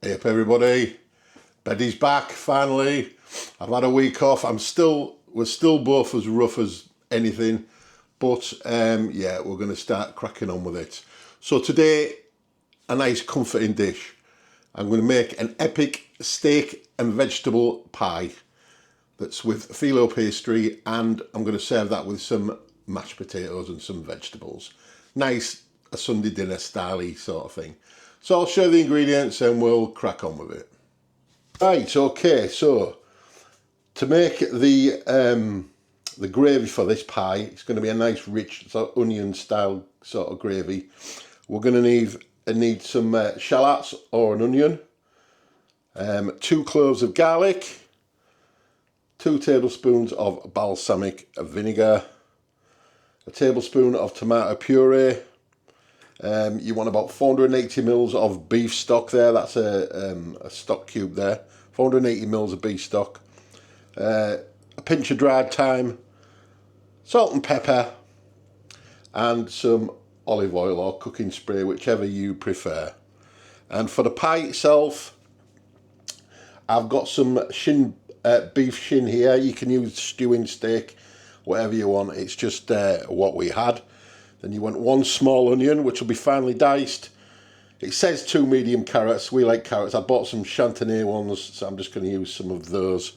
Hey up everybody, Betty's back finally. I've had a week off. We're still both as rough as anything, but yeah, we're going to start cracking on with it. So today, a nice comforting dish. I'm going to make an epic steak and vegetable pie that's with phyllo pastry, and I'm going to serve that with some mashed potatoes and some vegetables. Nice, a Sunday dinner style-y sort of thing. So I'll show the ingredients and we'll crack on with it. Right, okay, so to make the gravy for this pie, it's going to be a nice rich sort of onion style sort of gravy. We're going to need some shallots or an onion, 2 cloves of garlic, 2 tablespoons of balsamic vinegar, a tablespoon of tomato puree. You want about 480 mils of beef stock there. That's a stock cube there. 480 mils of beef stock. A pinch of dried thyme, salt and pepper, and some olive oil or cooking spray, whichever you prefer. And for the pie itself, I've got some beef shin here. You can use stewing steak, whatever you want. It's just what we had. Then you want 1 small onion, which will be finely diced. It says 2 medium carrots. We like carrots. I bought some Chantenay ones, so I'm just going to use some of those.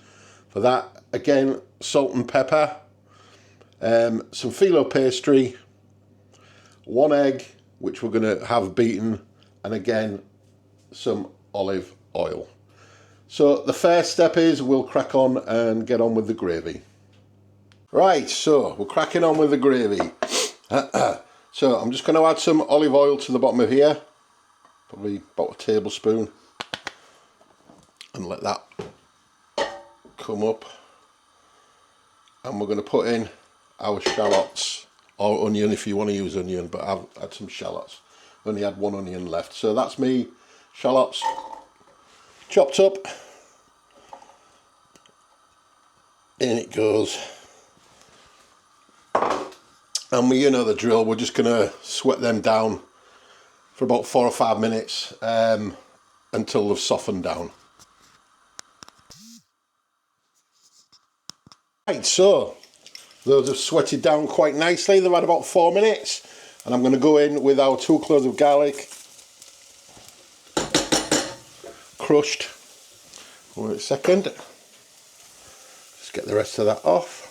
For that, again, salt and pepper, some phyllo pastry, 1 egg, which we're going to have beaten, and again, some olive oil. So the first step is we'll crack on and get on with the gravy. Right, so we're cracking on with the gravy. So I'm just going to add some olive oil to the bottom of here, probably about a tablespoon, and let that come up. And we're going to put in our shallots, or onion if you want to use onion, but I've had some shallots. Only had 1 onion left, so that's me shallots chopped up. In it goes. And you know the drill, we're just going to sweat them down for about 4 or 5 minutes until they've softened down. Right, so those have sweated down quite nicely. They've had about 4 minutes, and I'm going to go in with our 2 cloves of garlic, crushed. Wait a second, just get the rest of that off.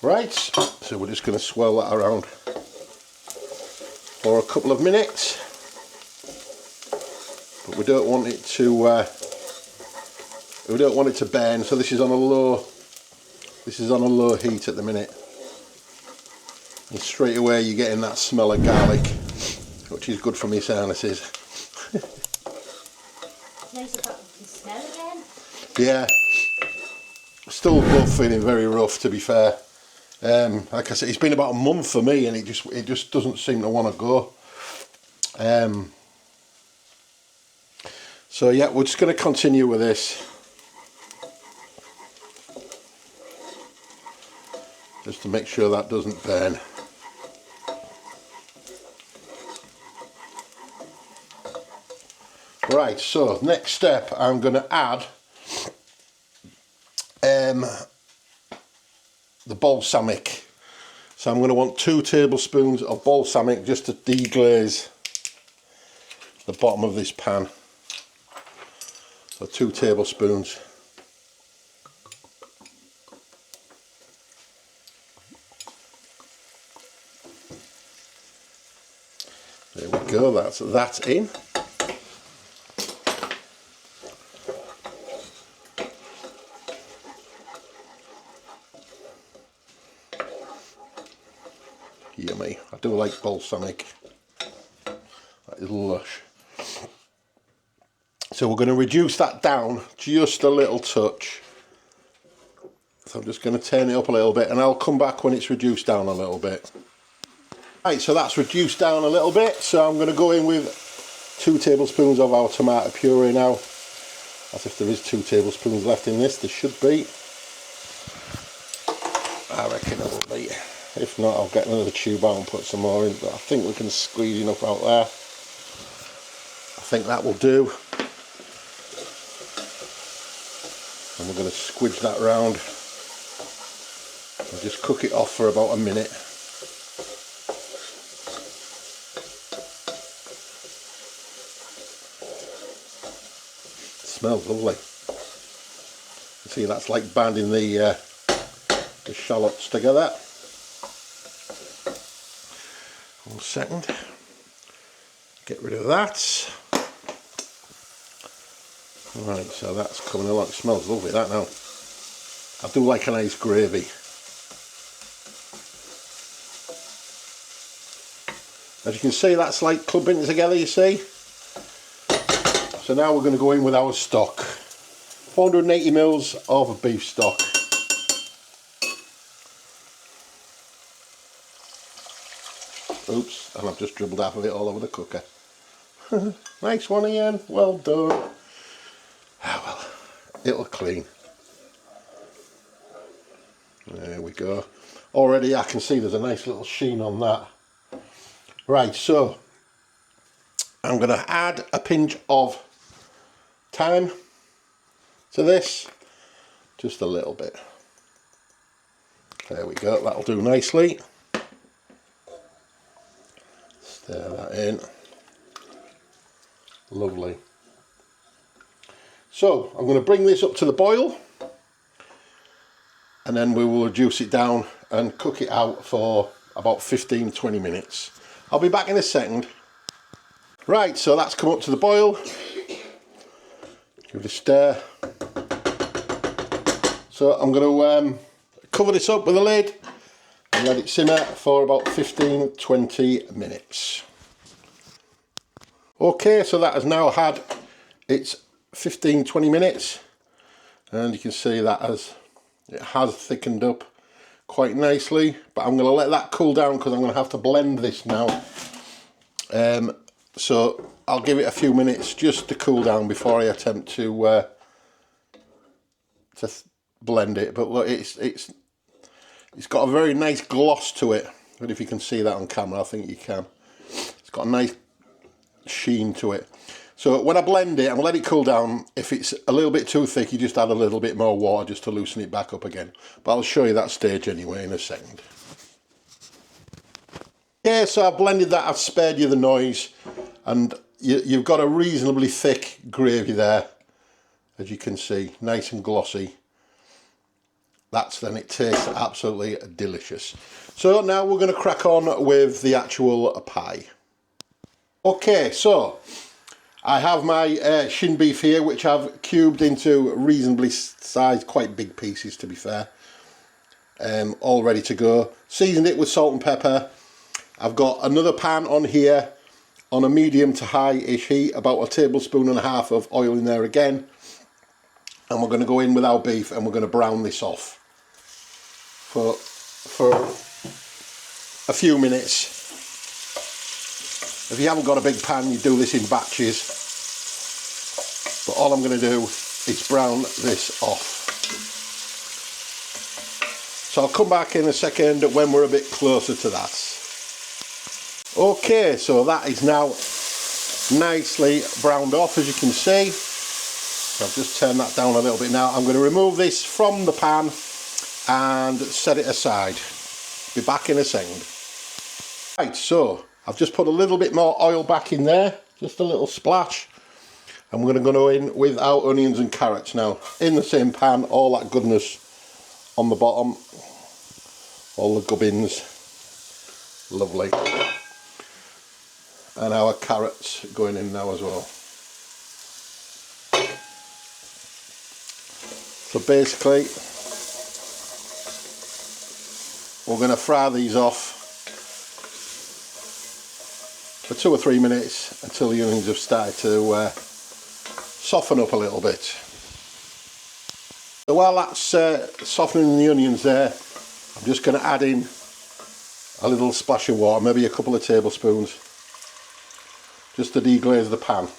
Right, so we're just going to swirl that around for a couple of minutes, but we don't want it to burn. So this is on a low heat at the minute, and straight away you're getting that smell of garlic, which is good for me sinuses. Nice about the smell again. Yeah, still both feeling very rough, to be fair. Like I said, it's been about a month for me, and it just doesn't seem to want to go. So yeah, we're just going to continue with this, just to make sure that doesn't burn. Right, so next step, I'm going to add the balsamic. So I'm going to want 2 tablespoons of balsamic just to deglaze the bottom of this pan. So 2 tablespoons. There we go, that's that in. Yummy. I do like balsamic. That is lush. So we're going to reduce that down just a little touch. So I'm just going to turn it up a little bit, and I'll come back when it's reduced down a little bit. Right, so that's reduced down a little bit, so I'm going to go in with 2 tablespoons of our tomato puree now. As if there is 2 tablespoons left in this, there should be. I reckon it will be. If not, I'll get another tube out and put some more in, but I think we can squeeze enough out there. I think that will do. And we're going to squidge that round and just cook it off for about a minute. Smells lovely. You see, that's like banding the shallots together. 1 second. Get rid of that. Right, so that's coming along. It smells lovely, that now. I do like a nice gravy. As you can see, that's like clumping together, you see. So now we're going to go in with our stock. 480 mils of beef stock. Oops, and I've just dribbled half of it all over the cooker. Nice one, Ian. Well done. Ah, well, it'll clean. There we go. Already I can see there's a nice little sheen on that. Right, so I'm going to add a pinch of thyme to this. Just a little bit. There we go, that'll do nicely. Stir that in. Lovely. So I'm going to bring this up to the boil, and then we will reduce it down and cook it out for about 15-20 minutes. I'll be back in a second. Right, so that's come up to the boil. Give it a stir. So I'm going to cover this up with a lid and let it simmer for about 15-20 minutes. Okay, so that has now had its 15-20 minutes, and you can see that it has thickened up quite nicely, but I'm going to let that cool down because I'm going to have to blend this now. So I'll give it a few minutes just to cool down before I attempt to blend it. But look, it's got a very nice gloss to it. But if you can see that on camera, I think you can. It's got a nice sheen to it. So when I blend it, I'm going to let it cool down. If it's a little bit too thick, you just add a little bit more water just to loosen it back up again. But I'll show you that stage anyway in a second. Yeah, so I've blended that, I've spared you the noise, and you've got a reasonably thick gravy there, as you can see, nice and glossy. Then it tastes absolutely delicious. So now we're going to crack on with the actual pie. Okay, so I have my shin beef here, which I've cubed into reasonably sized, quite big pieces to be fair. All ready to go. Seasoned it with salt and pepper. I've got another pan on here on a medium to high-ish heat, about 1.5 tablespoons of oil in there again. And we're going to go in with our beef and we're going to brown this off for a few minutes. If you haven't got a big pan, you do this in batches. But all I'm going to do is brown this off. So I'll come back in a second when we're a bit closer to that. Okay, so that is now nicely browned off, as you can see. So I've just turned that down a little bit now. I'm going to remove this from the pan and set it aside. Be back in a second. Right, so I've just put a little bit more oil back in there, just a little splash. And we're going to go in with our onions and carrots now. In the same pan, all that goodness on the bottom. All the gubbins. Lovely. And our carrots going in now as well. So basically, we're going to fry these off for 2 or 3 minutes until the onions have started to soften up a little bit. So while that's softening the onions there, I'm just going to add in a little splash of water, maybe a couple of tablespoons, just to deglaze the pan,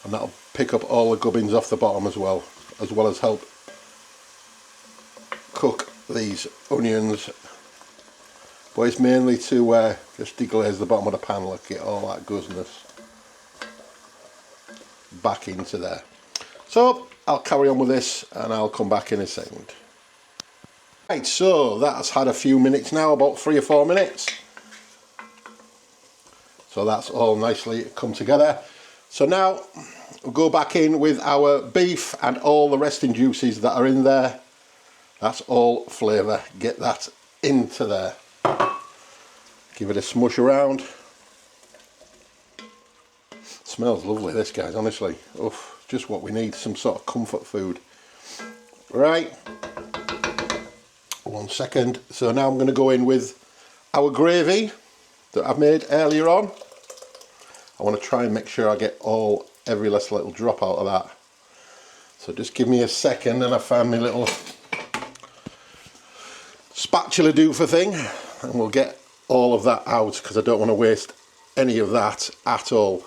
and that'll pick up all the gubbins off the bottom as well as help cook these onions, but it's mainly to just deglaze the bottom of the pan, look, get all that goozness back into there. So I'll carry on with this and I'll come back in a second. Right, so that's had a few minutes now, about 3 or 4 minutes. So that's all nicely come together. So now we'll go back in with our beef and all the resting juices that are in there. That's all flavour. Get that into there. Give it a smush around. Smells lovely, this, guys, honestly. Oof, just what we need, some sort of comfort food. Right. 1 second. So now I'm going to go in with our gravy that I've made earlier on. I want to try and make sure I get every last little drop out of that. So just give me a second and I find my little spatula doofer thing and we'll get all of that out because I don't want to waste any of that at all.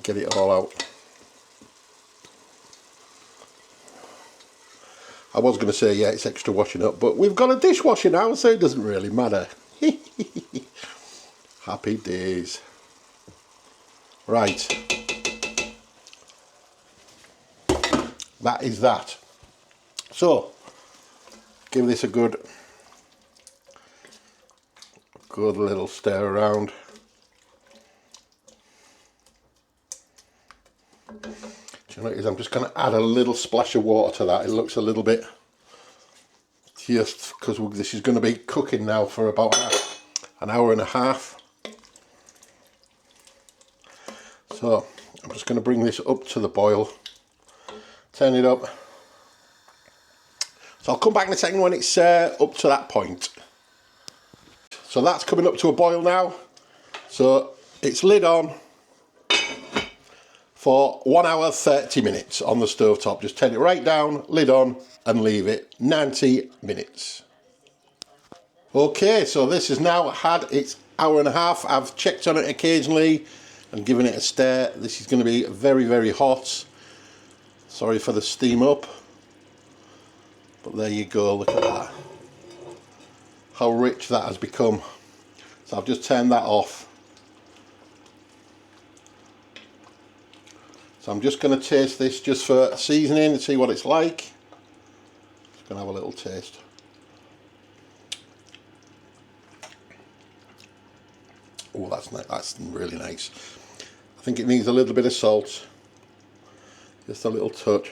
Get it all out. I was going to say, yeah, it's extra washing up, but we've got a dishwasher now, so it doesn't really matter. Happy days. Right. That is that. So, give this a good little stir around. Do you know what it is? I'm just going to add a little splash of water to that. It looks a little bit, just because this is going to be cooking now for about an hour and a half. So I'm just going to bring this up to the boil, turn it up. So I'll come back in a second when it's up to that point. So that's coming up to a boil now. So it's lid on for 1 hour 30 minutes on the stove top. Just turn it right down, lid on, and leave it 90 minutes. Okay, so this has now had its hour and a half. I've checked on it occasionally and given it a stir. This is going to be very, very hot. Sorry for the steam up. But there you go, look at that. How rich that has become. So I've just turned that off. So I'm just going to taste this just for seasoning and see what it's like. Just going to have a little taste. Oh, that's really nice. I think it needs a little bit of salt. Just a little touch.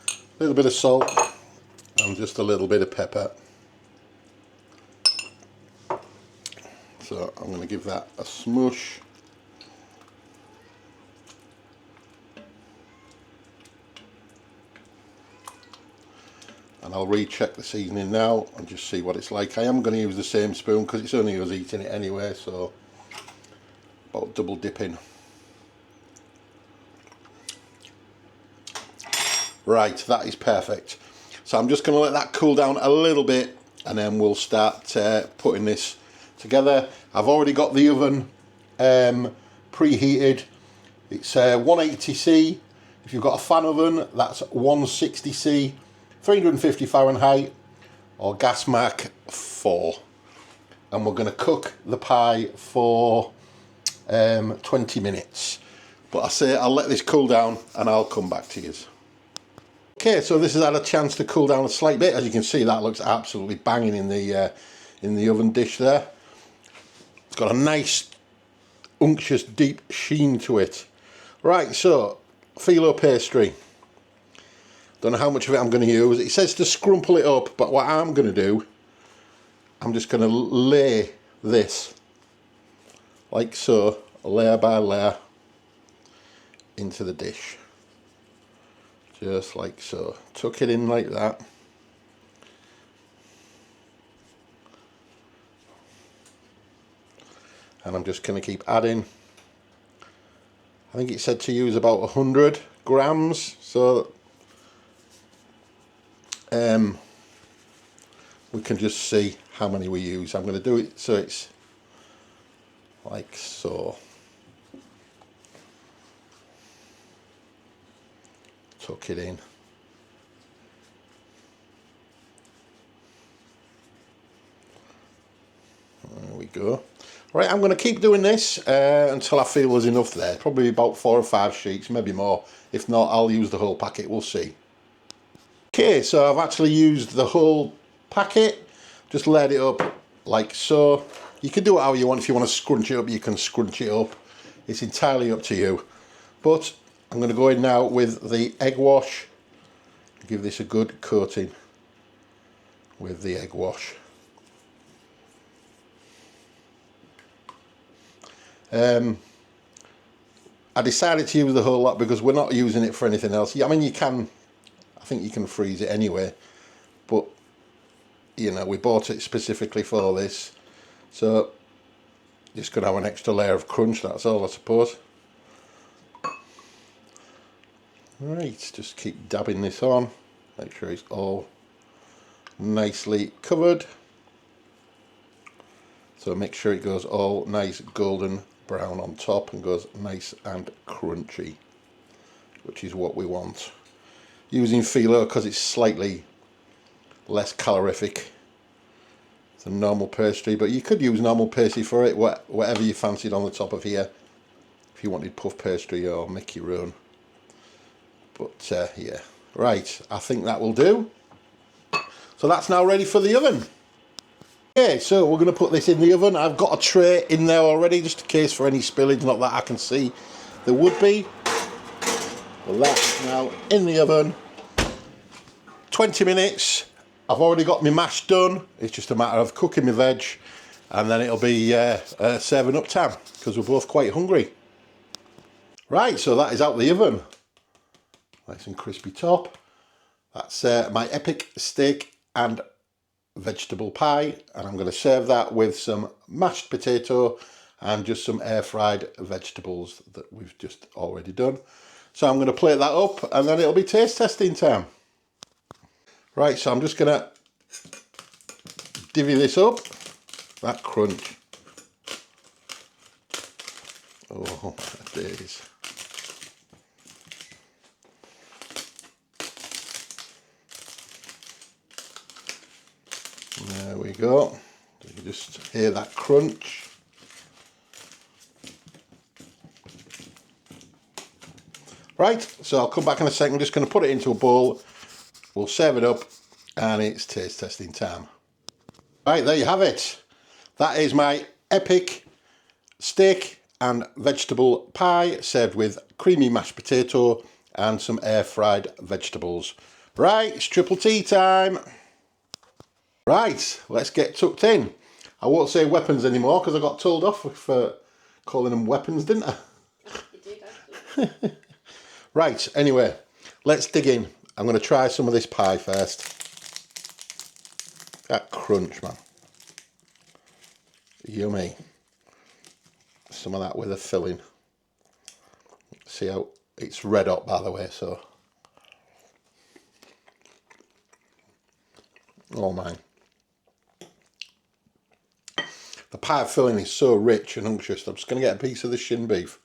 A little bit of salt and just a little bit of pepper. So I'm going to give that a smush. And I'll recheck the seasoning now and just see what it's like. I am going to use the same spoon because it's only us eating it anyway, so about double dipping. Right, that is perfect. So I'm just going to let that cool down a little bit and then we'll start putting this together. I've already got the oven preheated. It's 180C. If you've got a fan oven, that's 160C, 350 Fahrenheit, or gas mark 4. And we're going to cook the pie for 20 minutes. But I say I'll let this cool down and I'll come back to you. Okay, so this has had a chance to cool down a slight bit. As you can see, that looks absolutely banging in the oven dish there. It's got a nice, unctuous, deep sheen to it. Right, so phyllo pastry. Don't know how much of it I'm going to use. It says to scrumple it up, but what I'm going to do, I'm just going to lay this like so, layer by layer, into the dish. Just like so. Tuck it in like that. And I'm just going to keep adding. I think it said to use about 100 grams, so we can just see how many we use. I'm going to do it so it's like so. tuck it in. There we go. Right, I'm going to keep doing this until I feel there's enough there. Probably about 4 or 5 sheets, maybe more. If not, I'll use the whole packet, we'll see. Okay, so I've actually used the whole packet. Just laid it up like so. You can do it how you want. If you want to scrunch it up, you can scrunch it up. It's entirely up to you. But I'm going to go in now with the egg wash. Give this a good coating with the egg wash. I decided to use the whole lot because we're not using it for anything else. I mean, you can, I think you can freeze it anyway, but you know, we bought it specifically for this, so just gonna have an extra layer of crunch, that's all, I suppose. Right, just keep dabbing this on, make sure it's all nicely covered. So make sure it goes all nice golden brown on top and goes nice and crunchy, which is what we want. Using phyllo because it's slightly less calorific than normal pastry, but you could use normal pastry for it, whatever you fancied on the top of here, if you wanted puff pastry or make your own. But yeah, right, I think that will do. So that's now ready for the oven. Okay, so we're going to put this in the oven. I've got a tray in there already, just in case for any spillage, not that I can see there would be. Well, that's now in the oven. 20 minutes. I've already got my mash done. It's just a matter of cooking my veg, and then it'll be serving up time, because we're both quite hungry. Right, so that is out the oven. Nice and crispy top. That's my epic steak and vegetable pie, and I'm going to serve that with some mashed potato and just some air fried vegetables that we've just already done. So I'm going to plate that up and then it'll be taste testing time. Right, so I'm just going to divvy this up. That crunch. Oh, my days. There we go. You can just hear that crunch. Right, so I'll come back in a second. I'm just going to put it into a bowl. We'll serve it up and it's taste testing time. Right, there you have it. That is my epic steak and vegetable pie served with creamy mashed potato and some air fried vegetables. Right, it's triple T time. Right, let's get tucked in. I won't say weapons anymore because I got told off for calling them weapons, didn't I? You did, actually. Right, anyway, let's dig in. I'm going to try some of this pie first. That crunch, man. Yummy. Some of that with a filling. See how it's red hot, by the way, so. Oh, man. The pie filling is so rich and unctuous. I'm just going to get a piece of the shin beef.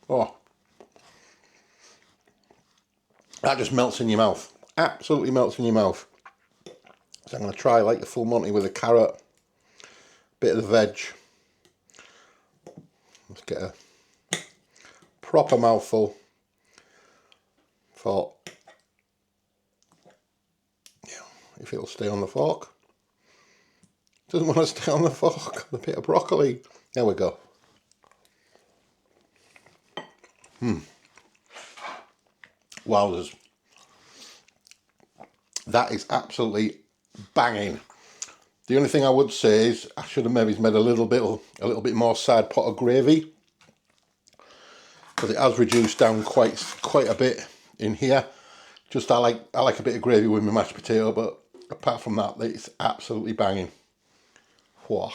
Oh. That just melts in your mouth. Absolutely melts in your mouth. So I'm going to try like the full Monty with a carrot. Bit of the veg. Let's get a proper mouthful. For, yeah, if it'll stay on the fork. Doesn't want to stay on the fork. A bit of broccoli. There we go. Wowzers. That is absolutely banging. The only thing I would say is I should have maybe made a little bit more side pot of gravy, because it has reduced down quite a bit in here. Just I like a bit of gravy with my mashed potato, but apart from that, it's absolutely banging. Whoa.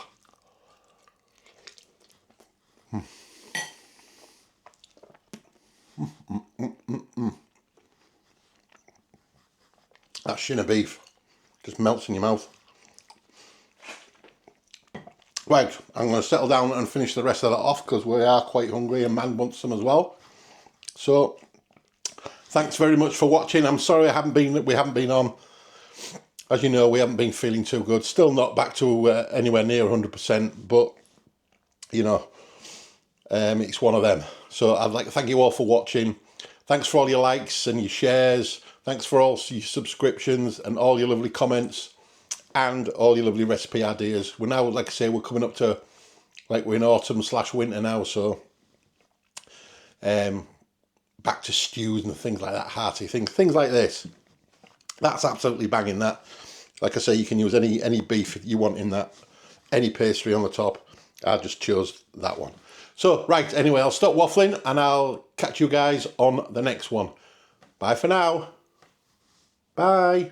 That shin of beef just melts in your mouth. Right, I'm going to settle down and finish the rest of that off because we are quite hungry and man wants some as well. So thanks very much for watching. I'm sorry we haven't been on. As you know, we haven't been feeling too good. Still not back to anywhere near 100%, but you know, it's one of them. So I'd like to thank you all for watching. Thanks for all your likes and your shares. Thanks for all your subscriptions and all your lovely comments and all your lovely recipe ideas. We're now, like I say, we're coming up to, like, we're in autumn/winter now, so back to stews and things like that, hearty things like this. That's absolutely banging, that. Like I say, you can use any beef you want in that, any pastry on the top. I just chose that one. So, right, anyway, I'll stop waffling and I'll catch you guys on the next one. Bye for now. Bye.